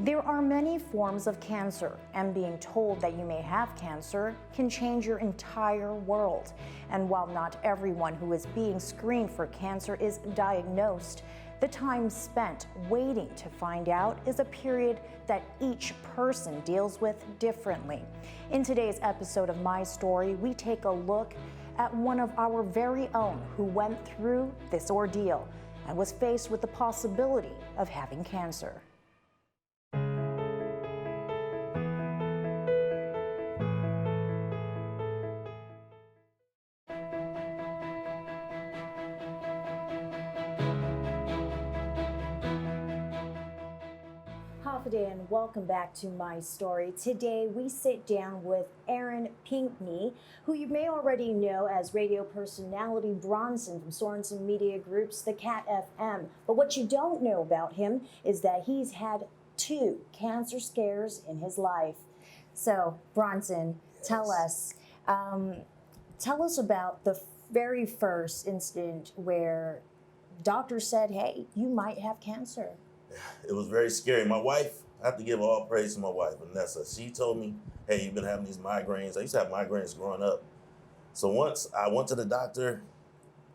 There are many forms of cancer, and being told that you may have cancer can change your entire world. And while not everyone who is being screened for cancer is diagnosed, the time spent waiting to find out is a period that each person deals with differently. In today's episode of My Story, we take a look at one of our very own who went through this ordeal and was faced with the possibility of having cancer. And welcome back to My Story. Today we sit down with Aaron Pinkney, who you may already know as radio personality Bronson from Sorensen Media Group's The Cat FM. But what you don't know about him is that he's had 2 cancer scares in his life. So Bronson, tell us about the very first incident where doctors said, hey, you might have cancer. It was very scary. My wife, I have to give all praise to my wife, Vanessa. She told me, hey, you've been having these migraines. I used to have migraines growing up. So once I went to the doctor,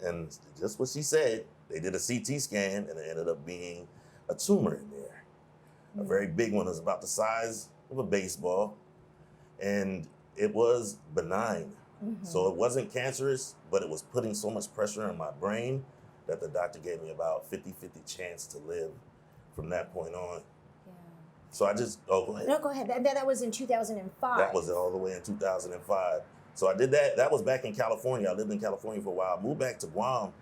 and just what she said, they did a CT scan, and it ended up being a tumor in there. A very big one. It was about the size of a baseball, and it was benign. So it wasn't cancerous, but it was putting so much pressure on my brain that the doctor gave me about 50-50 chance to live from that point on. Yeah. So I just, go ahead. No, go ahead. That was in 2005. That was all the way in 2005. So I did that. That was back in California. I lived in California for a while. Moved back to Guam.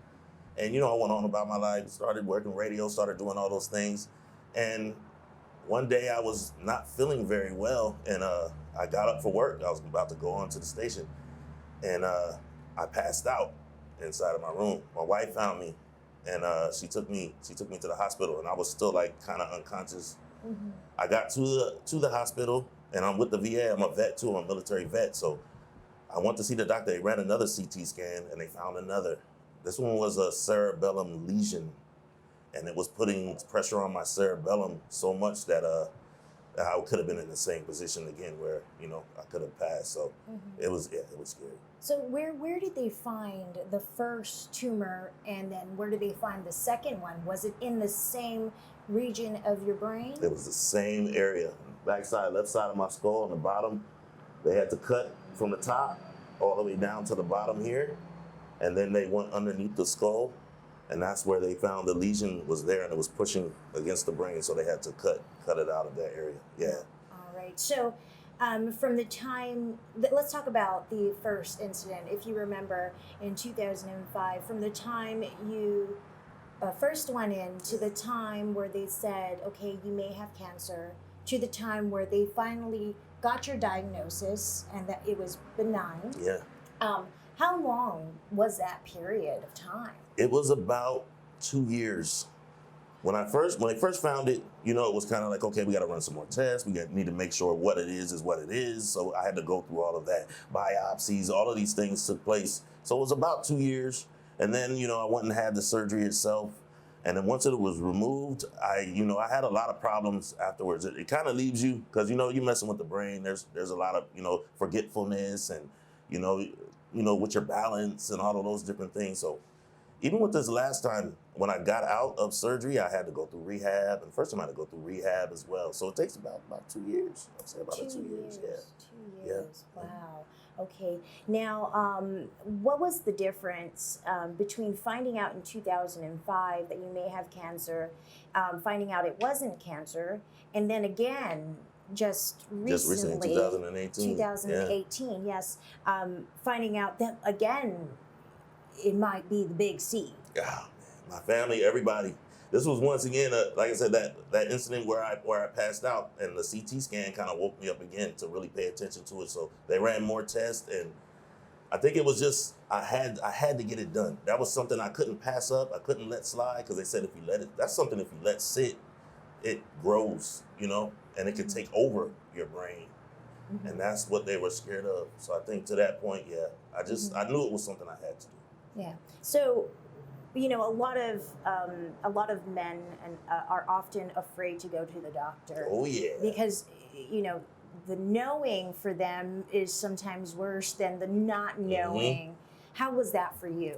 And, I went on about my life, started working radio, started doing all those things. And one day I was not feeling very well. And I got up for work. I was about to go on to the station. And I passed out inside of my room. My wife found me. And she took me to the hospital, and I was still kind of unconscious. I got to the hospital, and I'm with the VA. I'm a vet too. I'm a military vet. So I went to see the doctor. They ran another CT scan, and they found another. This one was a cerebellum lesion, and it was putting pressure on my cerebellum so much that I could have been in the same position again where, I could have passed. So it was scary. So where did they find the first tumor, and then where did they find the second one? Was it in the same region of your brain? It was the same area. Back side, left side of my skull on the bottom. They had to cut from the top all the way down to the bottom here. And then they went underneath the skull. And that's where they found the lesion was there, and it was pushing against the brain. So they had to cut it out of that area. Yeah. All right. So from the time, let's talk about the first incident. If you remember in 2005, from the time you first went in to the time where they said, okay, you may have cancer, to the time where they finally got your diagnosis and that it was benign. Yeah. How long was that period of time? It was about 2 years. When they first found it, it was kind of like, okay, we got to run some more tests. We need to make sure what it is what it is. So I had to go through all of that. Biopsies, all of these things took place. So it was about 2 years. And then, I went and had the surgery itself. And then once it was removed, I had a lot of problems afterwards. It kind of leaves you, because, you're messing with the brain. There's a lot of, forgetfulness and, with your balance and all of those different things. So even with this last time, when I got out of surgery, I had to go through rehab. And first time I had to go through rehab as well. So it takes about 2 years. I'd say about 2 years. Yeah. 2 years. Yeah. Wow. Okay. Now, what was the difference between finding out in 2005 that you may have cancer, finding out it wasn't cancer, and then again, just recently 2018. 2018, yeah. Yes. Finding out that, again, it might be the big C. Yeah, my family, everybody. This was once again, like I said, that incident where I passed out, and the CT scan kind of woke me up again to really pay attention to it. So they ran more tests, and I think it was just I had to get it done. That was something I couldn't pass up. I couldn't let slide, because they said if you let sit, it grows, and it can take over your brain. And that's what they were scared of. So I think to that point, yeah, I knew it was something I had to do. Yeah. So You know, a lot of men and are often afraid to go to the doctor. Oh yeah. Because you know the knowing for them is sometimes worse than the not knowing. How was that for you?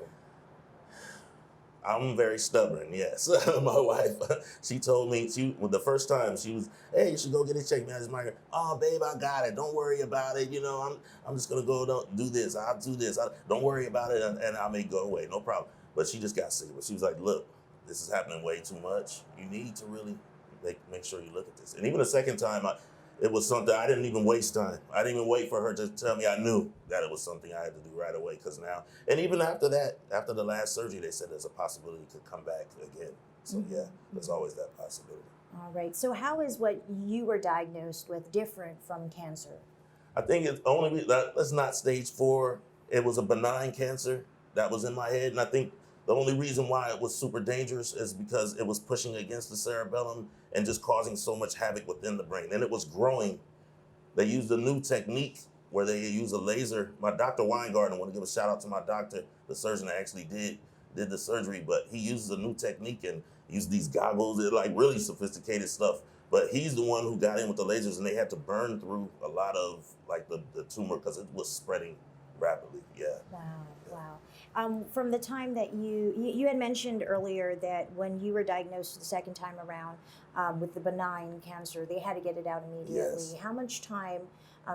I'm very stubborn, yes. My wife, she told me, the first time she was, hey, you should go get it checked, man. It's migraine. Oh, babe, I got it. Don't worry about it. You know, I'm just gonna go do this. I'll do this. Don't worry about it, and I'll make it go away. No problem. But she just got sick. But she was like, look, this is happening way too much. You need to really make sure you look at this. And even the second time, it was something I didn't even waste time. I didn't even wait for her to tell me. I knew that it was something I had to do right away. Because now, and even after that, after the last surgery, they said there's a possibility it could come back again. So yeah, there's always that possibility. All right. So how is what you were diagnosed with different from cancer? I think it's only that's not stage 4. It was a benign cancer that was in my head, and I think the only reason why it was super dangerous is because it was pushing against the cerebellum and just causing so much havoc within the brain. And it was growing. They used a new technique where they use a laser. My Dr. Weingarten, I want to give a shout out to my doctor, the surgeon that actually did the surgery, but he uses a new technique and used these goggles. They're like really sophisticated stuff. But he's the one who got in with the lasers, and they had to burn through a lot of like the tumor because it was spreading rapidly. Yeah. Wow, wow. From the time that you had mentioned earlier that when you were diagnosed the second time around with the benign cancer, they had to get it out immediately. Yes. How much time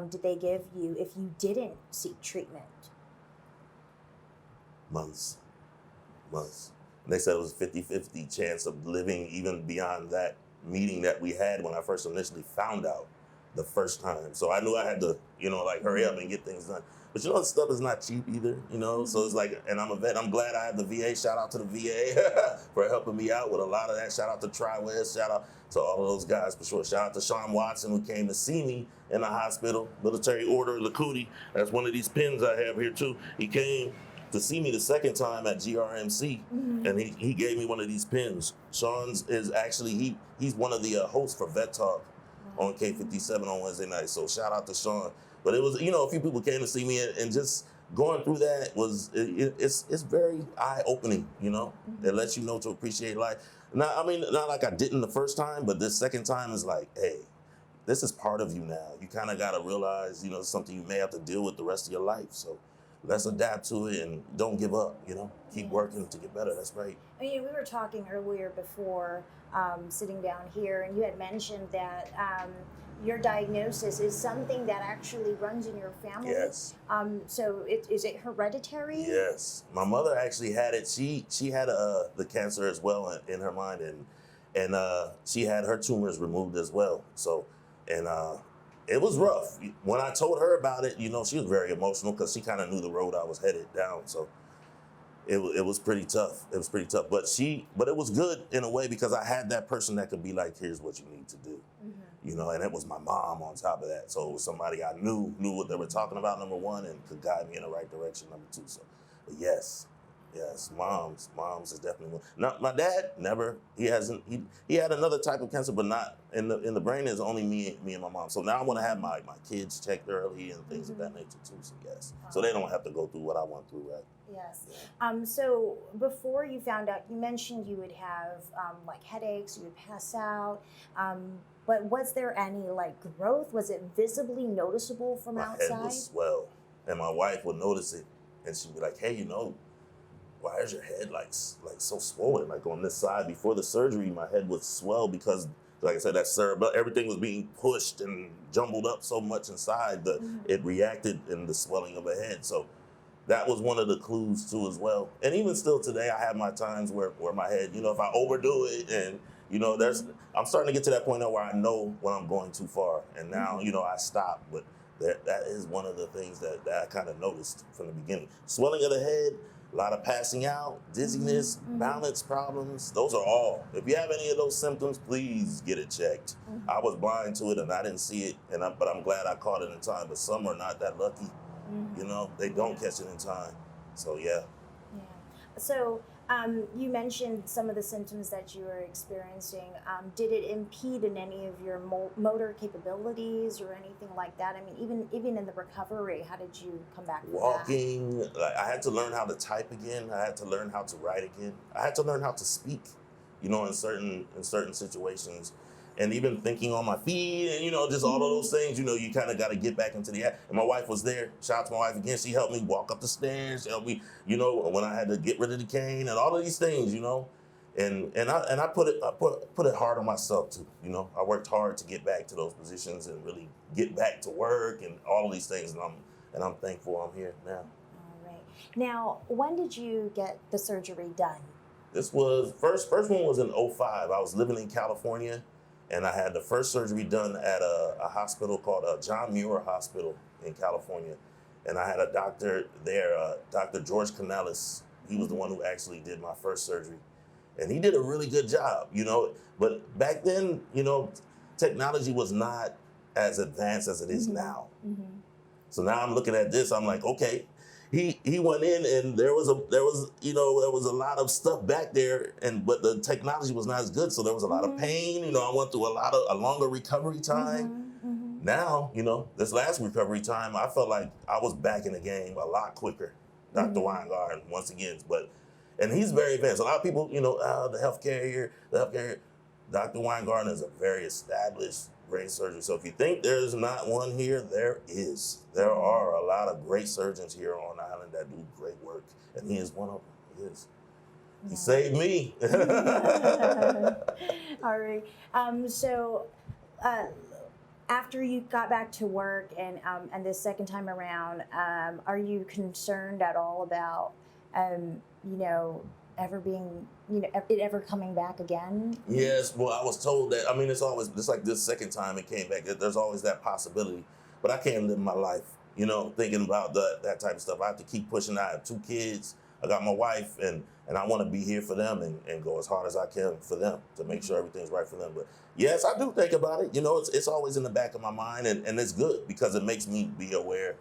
did they give you if you didn't seek treatment? Months. And they said it was a 50-50 chance of living even beyond that meeting that we had when I first initially found out the first time. So I knew I had to, like hurry up and get things done. But this stuff is not cheap either, So it's like, and I'm a vet. I'm glad I have the VA. Shout out to the VA for helping me out with a lot of that. Shout out to TriWest. Shout out to all of those guys for sure. Shout out to Sean Watson who came to see me in the hospital. Military Order Lacuti. That's one of these pins I have here too. He came to see me the second time at GRMC, and he gave me one of these pins. Sean's is actually, he's one of the hosts for Vet Talk on K57 on Wednesday night. So shout out to Sean. But it was, a few people came to see me, and just going through that was, it's very eye-opening, It lets you know to appreciate life. Not like I didn't the first time, but this second time is like, hey, this is part of you now. You kind of got to realize, it's something you may have to deal with the rest of your life. So let's adapt to it and don't give up, Keep working to get better. That's right. We were talking earlier before sitting down here, and you had mentioned that your diagnosis is something that actually runs in your family. Yes. So is it hereditary? Yes. My mother actually had it. She had the cancer as well in her mind, and she had her tumors removed as well. So, and it was rough. When I told her about it, she was very emotional because she kind of knew the road I was headed down. So it was pretty tough. It was pretty tough. But it was good in a way because I had that person that could be like, here's what you need to do. And it was my mom on top of that. So it was somebody I knew what they were talking about, number one, and could guide me in the right direction, number two. So, but yes, moms is definitely one. Now, my dad never, he had another type of cancer, but not in the brain. Is only me and my mom. So now I want to have my kids checked early and things of that nature too. So yes, so they don't have to go through what I went through, right? Yes. So before you found out, you mentioned you would have like headaches, you would pass out. But was there any like growth? Was it visibly noticeable from outside? My head would swell, and my wife would notice it, and she'd be like, "Hey, why is your head like so swollen? Like on this side." Before the surgery, my head would swell because, like I said, that cerebellum, everything was being pushed and jumbled up so much inside that it reacted in the swelling of the head. So that was one of the clues too as well. And even still today, I have my times where my head, if I overdo it and, I'm starting to get to that point now where I know when I'm going too far. And now, I stop. But that is one of the things that I kind of noticed from the beginning. Swelling of the head, a lot of passing out, dizziness, balance problems. Those are all. If you have any of those symptoms, please get it checked. I was blind to it and I didn't see it, but I'm glad I caught it in time. But some are not that lucky. They don't catch it in time. So yeah. Yeah. So You mentioned some of the symptoms that you were experiencing. Did it impede in any of your motor capabilities or anything like that? I mean, even in the recovery, how did you come back from that? Walking, like I had to learn how to type again. I had to learn how to write again. I had to learn how to speak, in certain situations. And even thinking on my feet and, just all of those things, you kind of got to get back into the act. And my wife was there. Shout out to my wife again. She helped me walk up the stairs, helped me, when I had to get rid of the cane and all of these things, And I put it hard on myself too, I worked hard to get back to those positions and really get back to work and all of these things. And I'm thankful I'm here now. All right. Now, when did you get the surgery done? This was, first one was in '05. I was living in California. And I had the first surgery done at a hospital called John Muir Hospital in California. And I had a doctor there, Dr. George Canellis. He was the one who actually did my first surgery. And he did a really good job, But back then, technology was not as advanced as it is now. So now I'm looking at this, I'm like, okay. He went in and there was a lot of stuff back there, but the technology was not as good, so there was a lot of pain. I went through a longer recovery time. Now, this last recovery time, I felt like I was back in the game a lot quicker. Dr. Weingarten, once again, and he's very advanced. A lot of people, the healthcare here, Dr. Weingarten is a very established brain surgeon. So if you think there's not one here, there is. There are a lot of great surgeons here on the island that do great work, and he is one of them. He is. He saved me. All right. So after you got back to work and this second time around, are you concerned at all about it ever coming back again? Yes, well, I was told that. It's like this second time it came back. There's always that possibility, but I can't live my life, thinking about that type of stuff. I have to keep pushing. I have 2 kids. I got my wife, and I want to be here for them and go as hard as I can for them to make sure everything's right for them. But yes, I do think about it. It's always in the back of my mind, and it's good because it makes me be aware.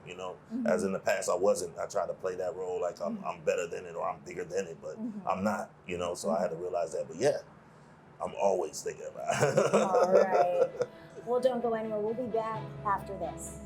As in the past I wasn't. I tried to play that role like I'm better than it or I'm bigger than it, but I'm not. So I had to realize that. But yeah, I'm always thinking about it. All right. Well, don't go anywhere. We'll be back after this.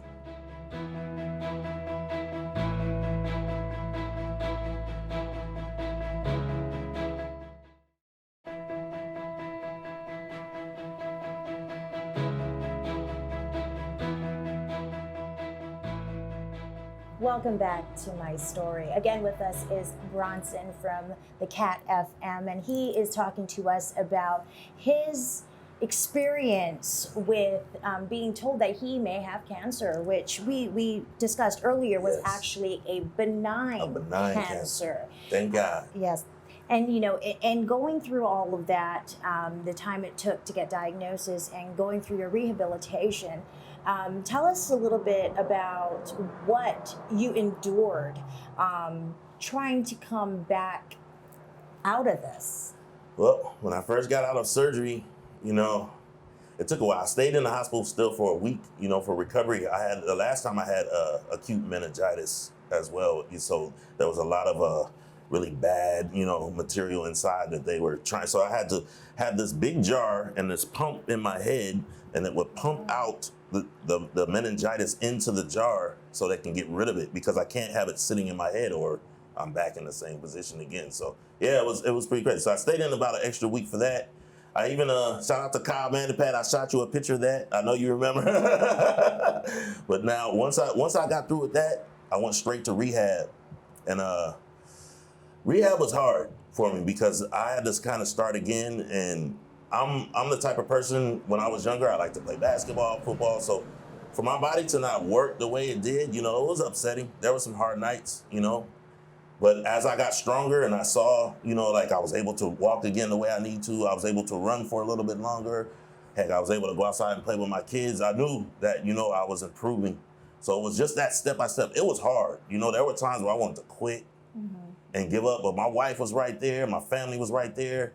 Welcome back to my story. Again, with us is Bronson from the Cat FM, and he is talking to us about his experience with being told that he may have cancer, which we discussed earlier was actually a benign cancer. Thank God. Yes. And, and going through all of that, the time it took to get diagnosis and going through your rehabilitation, tell us a little bit about what you endured trying to come back out of this. Well, when I first got out of surgery, it took a while. I stayed in the hospital still for a week, for recovery. The last time I had acute meningitis as well. So there was a lot of really bad, material inside that they were trying. So I had to have this big jar and this pump in my head, and it would pump out the meningitis into the jar so they can get rid of it, because I can't have it sitting in my head or I'm back in the same position again. So yeah, it was pretty crazy. So I stayed in about an extra week for that. I even shout out to Kyle Mandapad. I shot you a picture of that. I know you remember. But now once I got through with that, I went straight to rehab, and rehab was hard for me because I had to kind of start again. And I'm the type of person, when I was younger, I liked to play basketball, football. So for my body to not work the way it did, it was upsetting. There were some hard nights, But as I got stronger and I saw, like I was able to walk again the way I need to, I was able to run for a little bit longer. Heck, I was able to go outside and play with my kids. I knew that, I was improving. So it was just that step by step. It was hard. There were times where I wanted to quit and give up, but my wife was right there. My family was right there.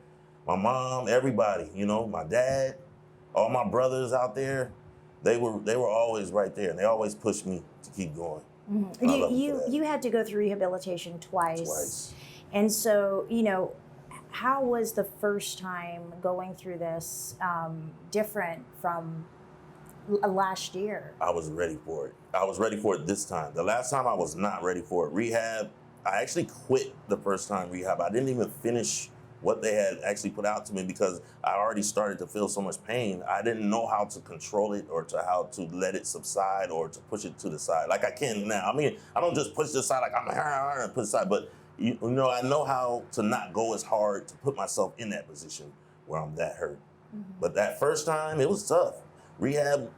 My mom, everybody, my dad, all my brothers out there, they were always right there, and they always pushed me to keep going. You had to go through rehabilitation twice. And so, how was the first time going through this different from last year? I was ready for it. I was ready for it this time. The last time I was not ready for it. Rehab, I actually quit the first time rehab. I didn't even finish what they had actually put out to me because I already started to feel so much pain. I didn't know how to control it or to how to let it subside or to push it to the side like I can now. I mean, I don't just push it aside like I'm and put it aside, but I know how to not go as hard to put myself in that position where I'm that hurt. But that first time, it was tough. Rehab,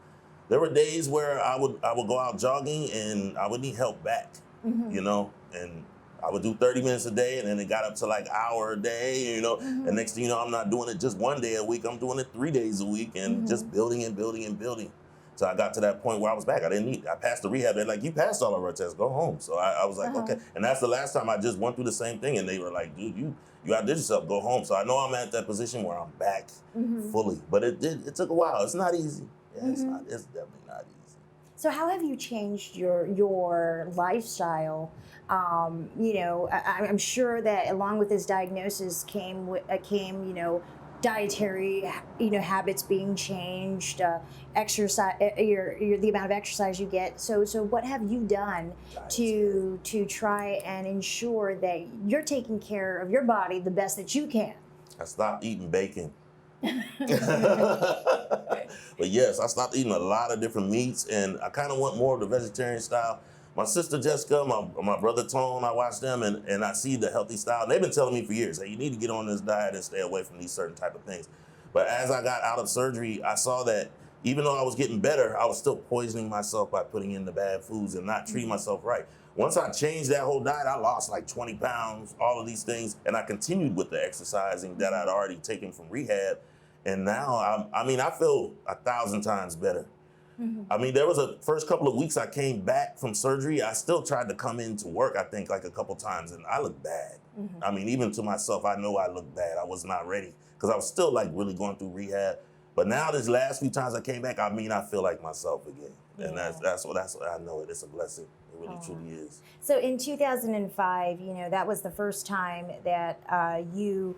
there were days where I would go out jogging and I would need help back, and I would do 30 minutes a day, and then it got up to like an hour a day, and next thing you know, I'm not doing it just 1 day a week, I'm doing it 3 days a week and just building and building and building. So I got to that point where I was back. I passed the rehab. They're like, you passed all of our tests, go home. So I was like, okay. And that's the last time I just went through the same thing, and they were like, dude, you outdid yourself, go home. So I know I'm at that position where I'm back fully, but it took a while. It's not easy. Yeah, it's definitely not easy. So how have you changed your lifestyle? I'm sure that along with this diagnosis came dietary habits being changed, exercise, the amount of exercise you get. So what have you done to try and ensure that you're taking care of your body the best that you can? I stopped eating bacon. But yes, I stopped eating a lot of different meats, and I kind of went more of the vegetarian style. My sister Jessica, my brother Tone, I watch them and I see the healthy style. And they've been telling me for years, hey, you need to get on this diet and stay away from these certain type of things. But as I got out of surgery, I saw that even though I was getting better, I was still poisoning myself by putting in the bad foods and not treating myself right. Once I changed that whole diet, I lost like 20 pounds, all of these things. And I continued with the exercising that I'd already taken from rehab. And now, I feel 1,000 times better. I mean, there was a first couple of weeks I came back from surgery. I still tried to come into work, I think, like a couple times, and I looked bad. I mean, even to myself, I know I looked bad. I was not ready because I was still like really going through rehab. But now, these last few times I came back, I feel like myself again. And that's what I know it. It's a blessing. It really truly is. So in 2005, that was the first time that you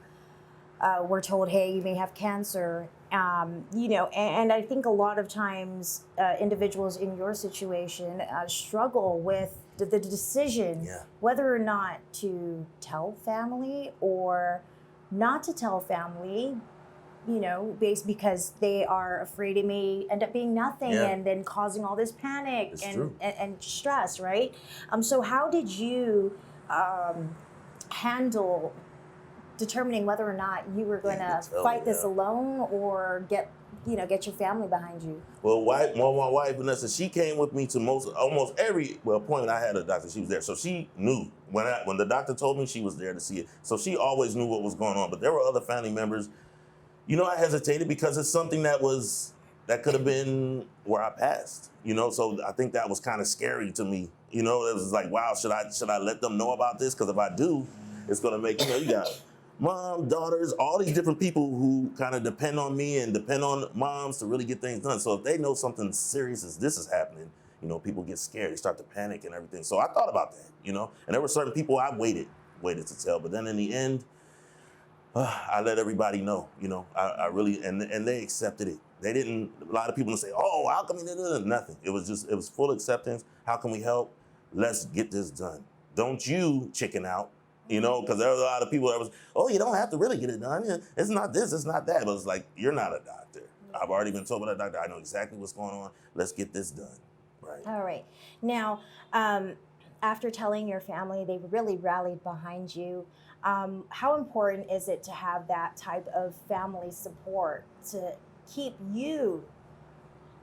were told, hey, you may have cancer. And I think a lot of times individuals in your situation struggle with the decision whether or not to tell family or not to tell family, because they are afraid it may end up being nothing and then causing all this panic and stress, right? So how did you handle determining whether or not you were going to fight this alone or get your family behind you? Well, my wife, Vanessa, she came with me to almost every appointment I had at a doctor. She was there. So she knew. When the doctor told me, she was there to see it. So she always knew what was going on. But there were other family members. I hesitated because it's something that could have been where I passed. So I think that was kind of scary to me. It was like, wow, should I let them know about this? Because if I do, it's going to make, you got mom, daughters, all these different people who kind of depend on me and depend on moms to really get things done. So if they know something serious as this is happening, people get scared, they start to panic and everything. So I thought about that, and there were certain people I waited to tell, but then in the end, I let everybody know, I really, and they accepted it. They didn't, a lot of people say, oh, how come you did nothing? It was full acceptance. How can we help? Let's get this done. Don't you chicken out. Because there was a lot of people that was, oh, you don't have to really get it done. It's not this, it's not that. But it's like, you're not a doctor. I've already been told by a doctor. I know exactly what's going on. Let's get this done. Right. All right. Now, after telling your family, they really rallied behind you. How important is it to have that type of family support to keep you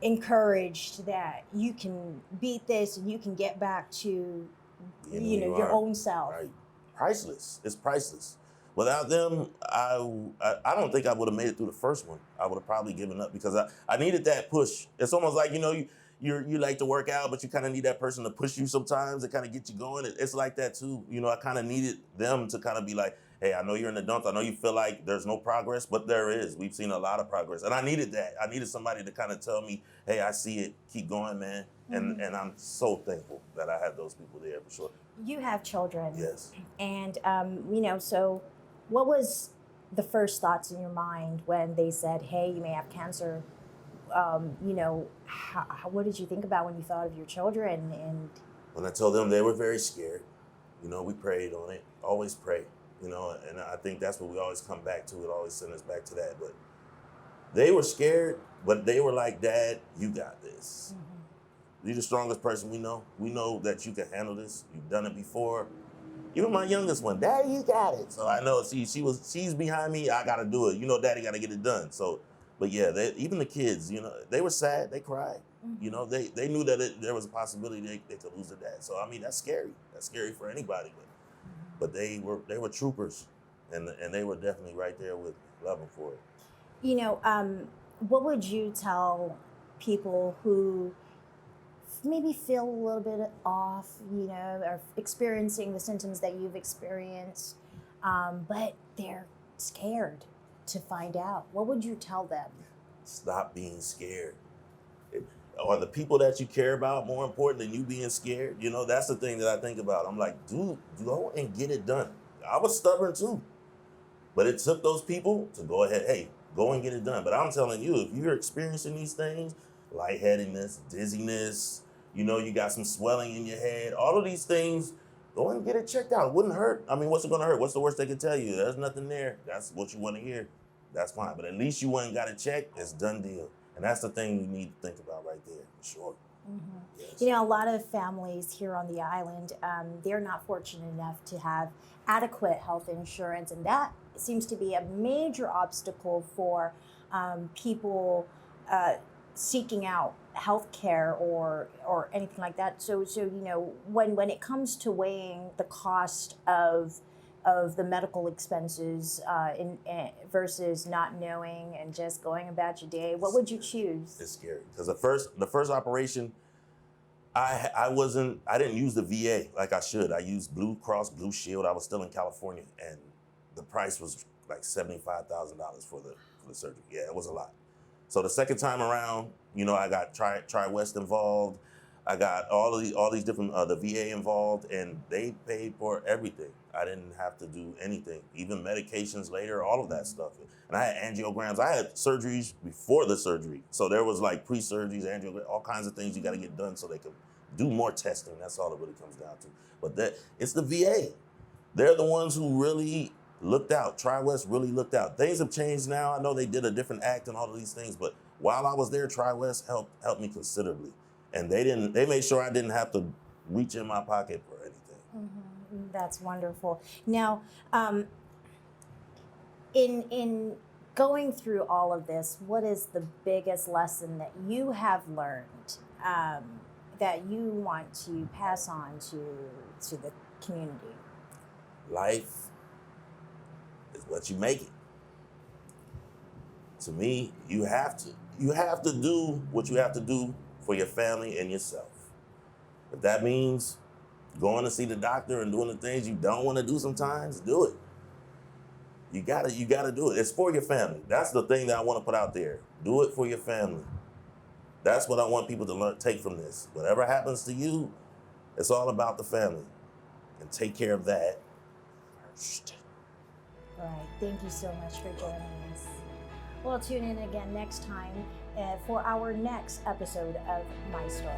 encouraged that you can beat this and you can get back to your own self? Right. Priceless. It's priceless. Without them, I don't think I would have made it through the first one. I would have probably given up because I needed that push. It's almost like, you like to work out, but you kind of need that person to push you sometimes to kind of get you going. It's like that too. I kind of needed them to kind of be like, hey, I know you're in the dumps. I know you feel like there's no progress, but there is. We've seen a lot of progress. And I needed that. I needed somebody to kind of tell me, hey, I see it. Keep going, man. And I'm so thankful that I had those people there for sure. You have children. Yes. And, so what was the first thoughts in your mind when they said, hey, you may have cancer? What did you think about when you thought of your children? And When I told them, they were very scared. We prayed on it, always pray, and I think that's what we always come back to. It always sends us back to that. But they were scared, but they were like, Dad, you got this. You're the strongest person we know. We know that you can handle this. You've done it before. Even my youngest one, Daddy, you got it. So I know she's behind me. I got to do it. Daddy got to get it done. So, but yeah, even the kids, they were sad. They cried. They knew that there was a possibility they could lose their dad. So I mean, that's scary. That's scary for anybody. But they were troopers, and they were definitely right there with loving for it. What would you tell people who maybe feel a little bit off, or experiencing the symptoms that you've experienced, but they're scared to find out? What would you tell them? Stop being scared. Are the people that you care about more important than you being scared? That's the thing that I think about. I'm like, dude, go and get it done. I was stubborn too. But it took those people to go ahead, hey, go and get it done. But I'm telling you, if you're experiencing these things, lightheadedness, dizziness, you got some swelling in your head, all of these things, go and get it checked out. It wouldn't hurt. I mean, what's it gonna hurt? What's the worst they can tell you? There's nothing there. That's what you wanna hear. That's fine. But at least you went and got it checked. It's done deal. And that's the thing you need to think about right there, for sure. Yes. A lot of families here on the island, they're not fortunate enough to have adequate health insurance, and that seems to be a major obstacle for people seeking out health care or anything like that. So when it comes to weighing the cost of the medical expenses versus not knowing and just going about your day, what would you choose? It's scary because the first operation, I didn't use the VA like I should. I used Blue Cross Blue Shield. I was still in California, and the price was like $75,000 for the surgery. Yeah, it was a lot. So the second time around, I got Tri-West involved. I got all these different the VA involved, and they paid for everything. I didn't have to do anything, even medications later, all of that stuff. And I had angiograms. I had surgeries before the surgery, so there was like pre-surgeries, angiograms, all kinds of things you got to get done so they could do more testing. That's all it really comes down to. But it's the VA. They're the ones who really looked out. Tri-West really looked out. Things have changed now. I know they did a different act and all of these things, but while I was there, Tri-West helped me considerably. And they made sure I didn't have to reach in my pocket for anything. That's wonderful. Now, in going through all of this, what is the biggest lesson that you have learned that you want to pass on to the community? Life is what you make it. To me, you have to do what you have to do for your family and yourself. If that means going to see the doctor and doing the things you don't want to do sometimes, do it. You gotta do it. It's for your family. That's the thing that I want to put out there. Do it for your family. That's what I want people to take from this. Whatever happens to you, it's all about the family. And take care of that first. Right. Thank you so much for joining us. Well, tune in again next time for our next episode of My Story.